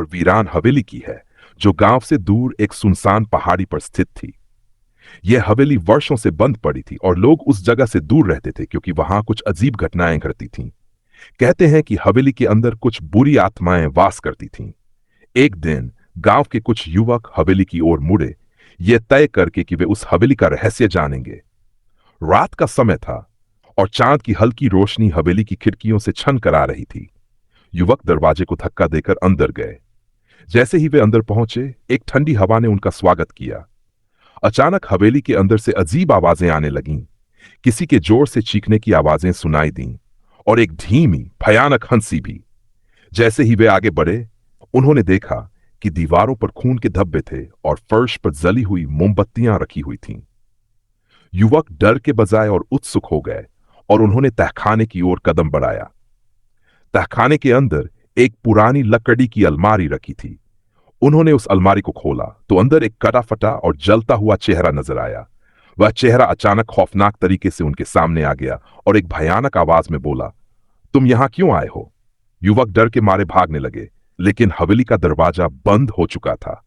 और वीरान हवेली की है, जो गांव से दूर एक सुनसान पहाड़ी पर स्थित थी। यह हवेली वर्षों से बंद पड़ी थी और लोग उस जगह से दूर रहते थे क्योंकि वहां कुछ अजीब घटनाएं घटती थीं। कहते हैं कि हवेली के अंदर कुछ बुरी आत्माएं वास करती थीं। एक दिन गांव के कुछ युवक हवेली की ओर मुड़े, ये तय करके कि वे उस हवेली का रहस्य जानेंगे। रात का समय था और चांद की हल्की रोशनी हवेली की खिड़कियों से छन कर आ रही थी। युवक दरवाजे को धक्का देकर अंदर गए। जैसे ही वे अंदर पहुंचे, एक ठंडी हवा ने उनका स्वागत किया। अचानक हवेली के अंदर से अजीब आवाजें आने लगीं। किसी के जोर से चीखने की आवाजें सुनाई दीं और एक धीमी भयानक हंसी भी। जैसे ही वे आगे बढ़े, उन्होंने देखा कि दीवारों पर खून के धब्बे थे और फर्श पर जली हुई मोमबत्तियां रखी हुई थीं। युवक डर के बजाय और उत्सुक हो गए और उन्होंने तहखाने की ओर कदम बढ़ाया। तहखाने के अंदर एक पुरानी लकड़ी की अलमारी रखी थी। उन्होंने उस अलमारी को खोला तो अंदर एक कटा फटा और जलता हुआ चेहरा नजर आया। वह चेहरा अचानक खौफनाक तरीके से उनके सामने आ गया और एक भयानक आवाज में बोला, तुम यहां क्यों आए हो? युवक डर के मारे भागने लगे, लेकिन हवेली का दरवाजा बंद हो चुका था।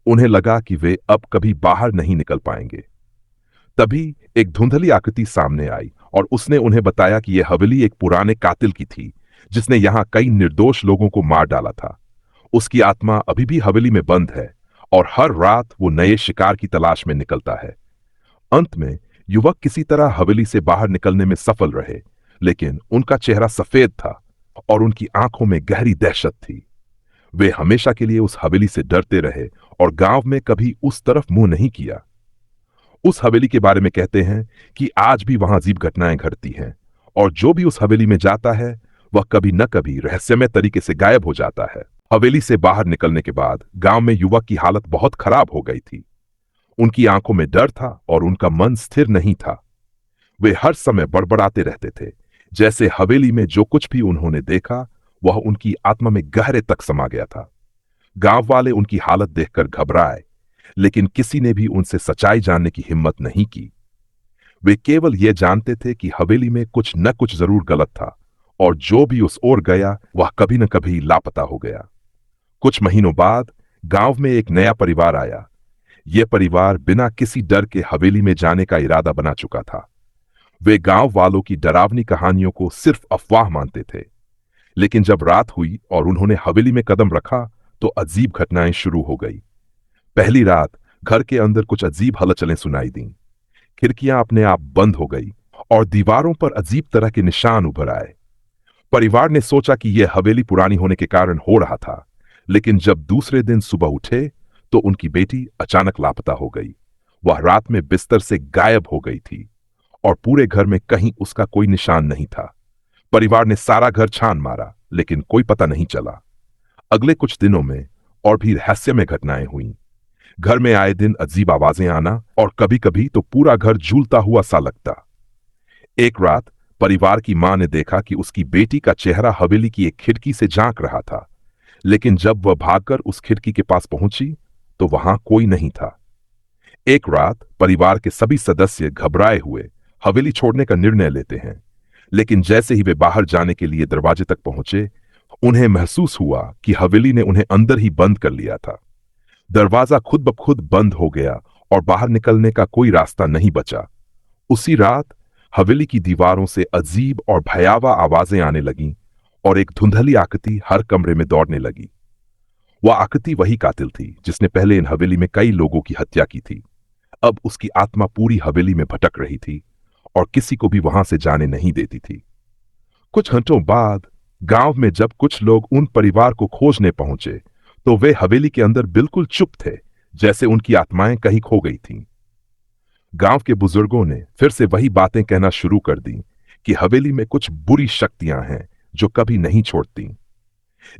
उन्हें लगा कि वे अब कभी बाहर नहीं निकल पाएंगे। तभी एक धुंधली आकृति सामने आई और उसने उन्हें बताया कि यह हवेली एक पुराने कातिल की थी, जिसने यहां कई निर्दोष लोगों को मार डाला था। उसकी आत्मा अभी भी हवेली में बंद है और हर रात वो नए शिकार की तलाश में निकलता है। अंत में युवक किसी तरह हवेली से बाहर निकलने में सफल रहे, लेकिन उनका चेहरा सफेद था और उनकी आंखों में गहरी दहशत थी। वे हमेशा के लिए उस हवेली से डरते रहे और गांव में कभी उस तरफ मुंह नहीं किया। उस हवेली के बारे में कहते हैं कि आज भी वहां अजीब घटनाएं घटती हैं और जो भी उस हवेली में जाता है वह कभी न कभी रहस्यमय तरीके से गायब हो जाता है। हवेली से बाहर निकलने के बाद गांव में युवक की हालत बहुत खराब हो गई थी। उनकी आंखों में डर था और उनका मन स्थिर नहीं था। वे हर समय बड़बड़ाते रहते थे, जैसे हवेली में जो कुछ भी उन्होंने देखा वह उनकी आत्मा में गहरे तक समा गया था। गांव वाले उनकी हालत देखकर घबराए, लेकिन किसी ने भी उनसे सच्चाई जानने की हिम्मत नहीं की। वे केवल यह जानते थे कि हवेली में कुछ न कुछ जरूर गलत था और जो भी उस ओर गया वह कभी न कभी लापता हो गया। कुछ महीनों बाद गांव में एक नया परिवार आया। यह परिवार बिना किसी डर के हवेली में जाने का इरादा बना चुका था। वे गांव वालों की डरावनी कहानियों को सिर्फ अफवाह मानते थे, लेकिन जब रात हुई और उन्होंने हवेली में कदम रखा तो अजीब घटनाएं शुरू हो गई। पहली रात घर के अंदर कुछ अजीब हलचलें सुनाई दीं। खिड़कियां अपने आप बंद हो गई और दीवारों पर अजीब तरह के निशान उभर आए। परिवार ने सोचा कि यह हवेली पुरानी होने के कारण हो रहा था, लेकिन जब दूसरे दिन सुबह उठे तो उनकी बेटी अचानक लापता हो गई। वह रात में बिस्तर से गायब हो गई थी और पूरे घर में कहीं उसका कोई निशान नहीं था। परिवार ने सारा घर छान मारा, लेकिन कोई पता नहीं चला। अगले कुछ दिनों में और भी रहस्यमय घटनाएं हुईं। घर में आए दिन अजीब आवाजें आना और कभी-कभी तो पूरा घर झूलता हुआ सा लगता। एक रात परिवार की मां ने देखा कि उसकी बेटी का चेहरा हवेली की एक खिड़की से झांक रहा था, लेकिन जब वह भागकर उस खिड़की के पास पहुंची तो वहां कोई नहीं था। एक रात परिवार के सभी सदस्य घबराए हुए हवेली छोड़ने का निर्णय लेते हैं, लेकिन जैसे ही वे बाहर जाने के लिए दरवाजे तक पहुंचे, उन्हें महसूस हुआ कि हवेली ने उन्हें अंदर ही बंद कर लिया था। दरवाजा खुद ब खुद बंद हो गया और बाहर निकलने का कोई रास्ता नहीं बचा। उसी रात हवेली की दीवारों से अजीब और भयावह आवाजें आने लगीं और एक धुंधली आकृति हर कमरे में दौड़ने लगी। वह आकृति वही कातिल थी जिसने पहले इन हवेली में कई लोगों की हत्या की थी। अब उसकी आत्मा पूरी हवेली में भटक रही थी और किसी को भी वहां से जाने नहीं देती थी। कुछ घंटों बाद गांव में जब कुछ लोग उन परिवार को खोजने पहुंचे तो वे हवेली के अंदर बिल्कुल चुप थे, जैसे उनकी आत्माएं कहीं खो गई थीं। गांव के बुजुर्गों ने फिर से वही बातें कहना शुरू कर दी कि हवेली में कुछ बुरी शक्तियां हैं जो कभी नहीं छोड़ती।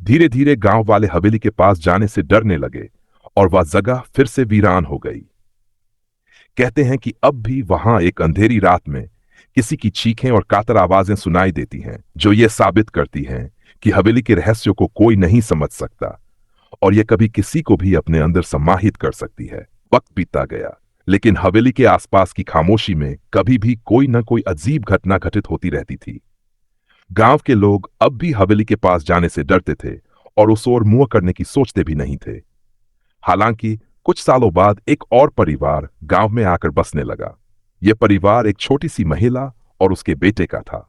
धीरे धीरे गांव वाले हवेली के पास जाने से डरने लगे और वह जगह फिर से वीरान हो गई। कहते हैं कि अब भी वहां एक अंधेरी रात में किसी की चीखें और कातर आवाजें सुनाई देती हैं, जो ये साबित करती हैं कि हवेली के रहस्यों को कोई नहीं समझ सकता और यह कभी किसी को भी अपने अंदर समाहित कर सकती है। वक्त बीतता गया, लेकिन हवेली के आसपास की खामोशी में कभी भी कोई न कोई अजीब घटना घटित होती रहती थी। गांव के लोग अब भी हवेली के पास जाने से डरते थे और उस ओर मुंह करने की सोचते भी नहीं थे। हालांकि कुछ सालों बाद एक और परिवार गांव में आकर बसने लगा। यह परिवार एक छोटी सी महिला और उसके बेटे का था।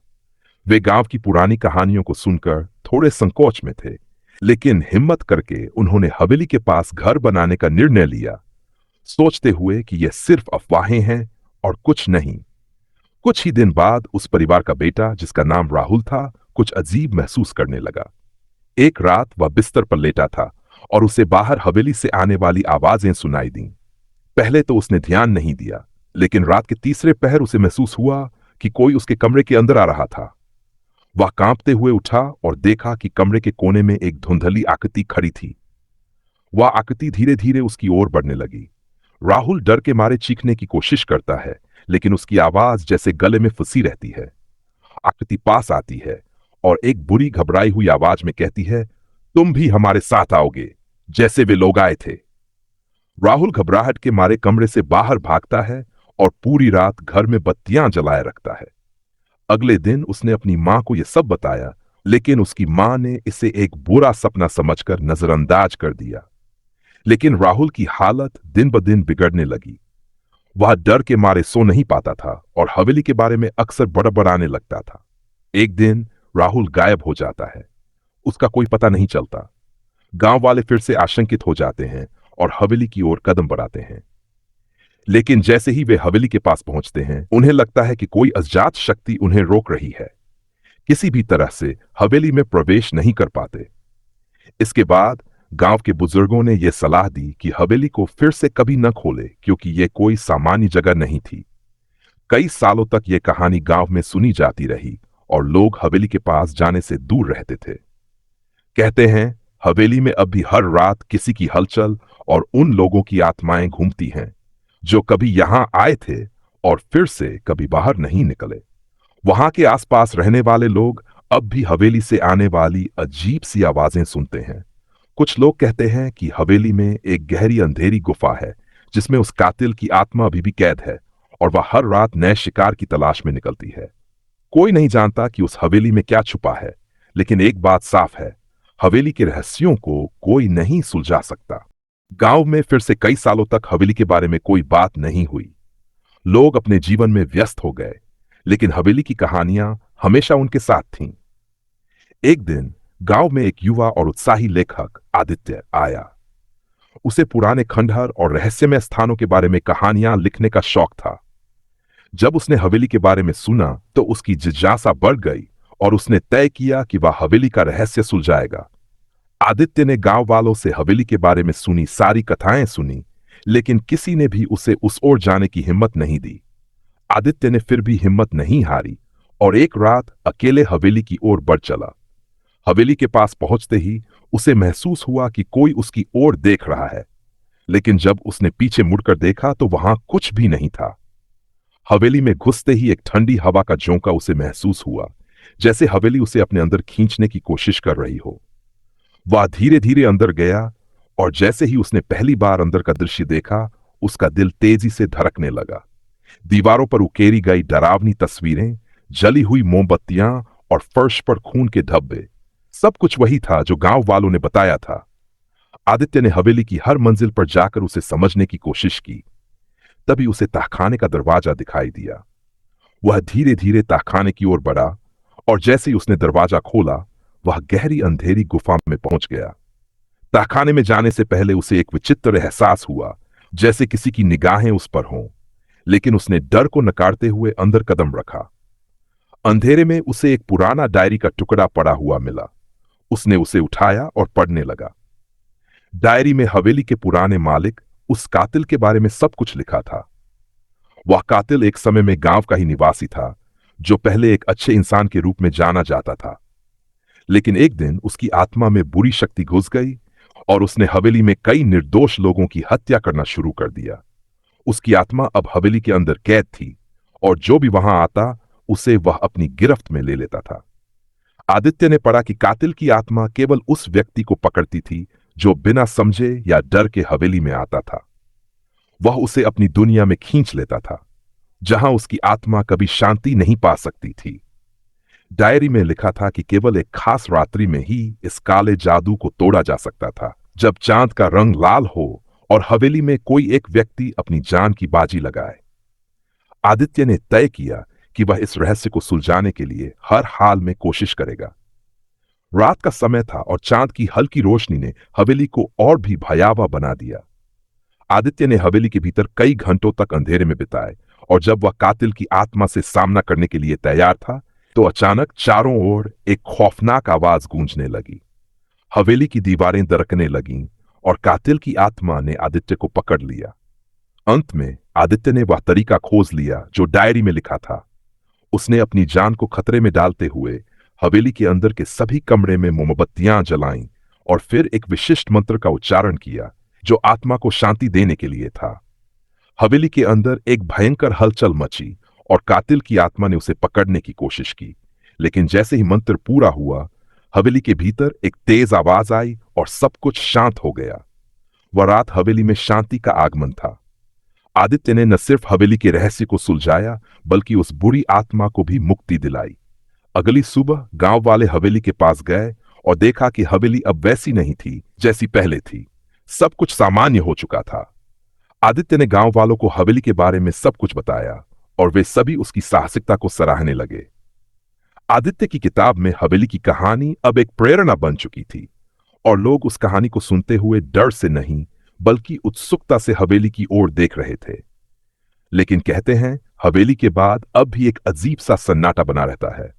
वे गांव की पुरानी कहानियों को सुनकर थोड़े संकोच में थे, लेकिन हिम्मत करके उन्होंने हवेली के पास घर बनाने का निर्णय लिया, सोचते हुए कि यह सिर्फ अफवाहें हैं और कुछ नहीं। कुछ ही दिन बाद उस परिवार का बेटा, जिसका नाम राहुल था, कुछ अजीब महसूस करने लगा। एक रात वह बिस्तर पर लेटा था और उसे बाहर हवेली से आने वाली आवाजें सुनाई दीं। पहले तो उसने ध्यान नहीं दिया, लेकिन रात के तीसरे पहर उसे महसूस हुआ कि कोई उसके कमरे के अंदर आ रहा था। वह कांपते हुए उठा और देखा कि कमरे के कोने में एक धुंधली आकृति खड़ी थी। वह आकृति धीरे धीरे उसकी ओर बढ़ने लगी। राहुल डर के मारे चीखने की कोशिश करता है, लेकिन उसकी आवाज जैसे गले में फंसी रहती है। आकृति पास आती है और एक बुरी घबराई हुई आवाज में कहती है, तुम भी हमारे साथ आओगे, जैसे वे लोग आए थे। राहुल घबराहट के मारे कमरे से बाहर भागता है और पूरी रात घर में बत्तियां जलाए रखता है। अगले दिन उसने अपनी मां को यह सब बताया, लेकिन उसकी मां ने इसे एक बुरा सपना समझकर नजरअंदाज कर दिया। लेकिन राहुल की हालत दिन ब दिन बिगड़ने लगी। वह डर के मारे सो नहीं पाता था और हवेली के बारे में अक्सर बड़बड़ाने लगता था। एक दिन राहुल गायब हो जाता है। उसका कोई पता नहीं चलता। गांव वाले फिर से आशंकित हो जाते हैं और हवेली की ओर कदम बढ़ाते हैं। लेकिन जैसे ही वे हवेली के पास पहुंचते हैं, उन्हें लगता है कि कोई अज्ञात शक्ति उन्हें रोक रही है। किसी भी तरह से हवेली में प्रवेश नहीं कर पाते। इसके बाद गांव के बुजुर्गों ने यह सलाह दी कि हवेली को फिर से कभी न खोले, क्योंकि यह कोई सामान्य जगह नहीं थी। कई सालों तक यह कहानी गांव में सुनी जाती रही और लोग हवेली के पास जाने से दूर रहते थे। कहते हैं हवेली में अब भी हर रात किसी की हलचल और उन लोगों की आत्माएं घूमती हैं जो कभी यहां आए थे और फिर से कभी बाहर नहीं निकले। वहां के आसपास रहने वाले लोग अब भी हवेली से आने वाली अजीब सी आवाजें सुनते हैं। कुछ लोग कहते हैं कि हवेली में एक गहरी अंधेरी गुफा है, जिसमें उस कातिल की आत्मा अभी भी कैद है और वह हर रात नए शिकार की तलाश में निकलती है। कोई नहीं जानता कि उस हवेली में क्या छुपा है, लेकिन एक बात साफ है, हवेली के रहस्यों को कोई नहीं सुलझा सकता। गांव में फिर से कई सालों तक हवेली के बारे में कोई बात नहीं हुई। लोग अपने जीवन में व्यस्त हो गए, लेकिन हवेली की कहानियां हमेशा उनके साथ थीं। एक दिन गांव में एक युवा और उत्साही लेखक आदित्य आया। उसे पुराने खंडहर और रहस्यमय स्थानों के बारे में कहानियां लिखने का शौक था। जब उसने हवेली के बारे में सुना तो उसकी जिज्ञासा बढ़ गई और उसने तय किया कि वह हवेली का रहस्य सुलझाएगा। आदित्य ने गांव वालों से हवेली के बारे में सुनी सारी कथाएं सुनी, लेकिन किसी ने भी उसे उस ओर जाने की हिम्मत नहीं दी। आदित्य ने फिर भी हिम्मत नहीं हारी और एक रात अकेले हवेली की ओर बढ़ चला। हवेली के पास पहुंचते ही उसे महसूस हुआ कि कोई उसकी ओर देख रहा है, लेकिन जब उसने पीछे मुड़कर देखा तो वहां कुछ भी नहीं था। हवेली में घुसते ही एक ठंडी हवा का झोंका उसे महसूस हुआ, जैसे हवेली उसे अपने अंदर खींचने की कोशिश कर रही हो। वह धीरे धीरे अंदर गया और जैसे ही उसने पहली बार अंदर का दृश्य देखा, उसका दिल तेजी से धड़कने लगा। दीवारों पर उकेरी गई डरावनी तस्वीरें, जली हुई मोमबत्तियां और फर्श पर खून के धब्बे, सब कुछ वही था जो गांव वालों ने बताया था। आदित्य ने हवेली की हर मंजिल पर जाकर उसे समझने की कोशिश की। तभी उसे तहखाने का दरवाजा दिखाई दिया। वह धीरे धीरे तहखाने की ओर बढ़ा और जैसे ही उसने दरवाजा खोला, वह गहरी अंधेरी गुफा में पहुंच गया। तहखाने में जाने से पहले उसे एक विचित्र एहसास हुआ, जैसे किसी की निगाहें उस पर हों, लेकिन उसने डर को नकारते हुए अंदर कदम रखा। अंधेरे में उसे एक पुराना डायरी का टुकड़ा पड़ा हुआ मिला। उसने उसे उठाया और पढ़ने लगा। डायरी में हवेली के पुराने मालिक, उस कातिल के बारे में सब कुछ लिखा था। वह कातिल एक समय में गांव का ही निवासी था, जो पहले एक अच्छे इंसान के रूप में जाना जाता था। लेकिन एक दिन उसकी आत्मा में बुरी शक्ति घुस गई और उसने हवेली में कई निर्दोष लोगों की हत्या करना शुरू कर दिया। उसकी आत्मा अब हवेली के अंदर कैद थी और जो भी वहां आता उसे वह अपनी गिरफ्त में ले लेता था। आदित्य ने पढ़ा कि कातिल की आत्मा केवल उस व्यक्ति को पकड़ती थी जो बिना समझे या डर के हवेली में आता था। वह उसे अपनी दुनिया में खींच लेता था, जहां उसकी आत्मा कभी शांति नहीं पा सकती थी। डायरी में लिखा था कि केवल एक खास रात्रि में ही इस काले जादू को तोड़ा जा सकता था, जब चांद का रंग लाल हो और हवेली में कोई एक व्यक्ति अपनी जान की बाजी लगाए। आदित्य ने तय किया कि वह इस रहस्य को सुलझाने के लिए हर हाल में कोशिश करेगा। रात का समय था और चांद की हल्की रोशनी ने हवेली को और भी भयावह बना दिया। आदित्य ने हवेली के भीतर कई घंटों तक अंधेरे में बिताए और जब वह कातिल की आत्मा से सामना करने के लिए तैयार था, तो अचानक चारों ओर एक खौफनाक आवाज गूंजने लगी। हवेली की दीवारें दरकने लगीं और कातिल की आत्मा ने आदित्य को पकड़ लिया। अंत में आदित्य ने वह तरीका खोज लिया जो डायरी में लिखा था। उसने अपनी जान को खतरे में डालते हुए हवेली के अंदर के सभी कमरे में मोमबत्तियां जलाईं और फिर एक विशिष्ट मंत्र का उच्चारण किया जो आत्मा को शांति देने के लिए था। हवेली के अंदर एक भयंकर हलचल मची और कातिल की आत्मा ने उसे पकड़ने की कोशिश की, लेकिन जैसे ही मंत्र पूरा हुआ, हवेली के भीतर एक तेज आवाज आई और सब कुछ शांत हो गया। वह रात हवेली में शांति का आगमन था। आदित्य ने न सिर्फ हवेली के रहस्य को सुलझाया, बल्कि उस बुरी आत्मा को भी मुक्ति दिलाई। अगली सुबह गांव वाले हवेली के पास गए और देखा कि हवेली अब वैसी नहीं थी जैसी पहले थी। सब कुछ सामान्य हो चुका था। आदित्य ने गांव वालों को हवेली के बारे में सब कुछ बताया और वे सभी उसकी साहसिकता को सराहने लगे। आदित्य की किताब में हवेली की कहानी अब एक प्रेरणा बन चुकी थी और लोग उस कहानी को सुनते हुए डर से नहीं, बल्कि उत्सुकता से हवेली की ओर देख रहे थे। लेकिन कहते हैं, हवेली के बाद अब भी एक अजीब सा सन्नाटा बना रहता है।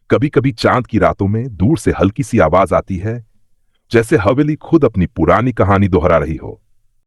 कभी कभी चांद की रातों में दूर से हल्की सी आवाज आती है, जैसे हवेली खुद अपनी पुरानी कहानी दोहरा रही हो।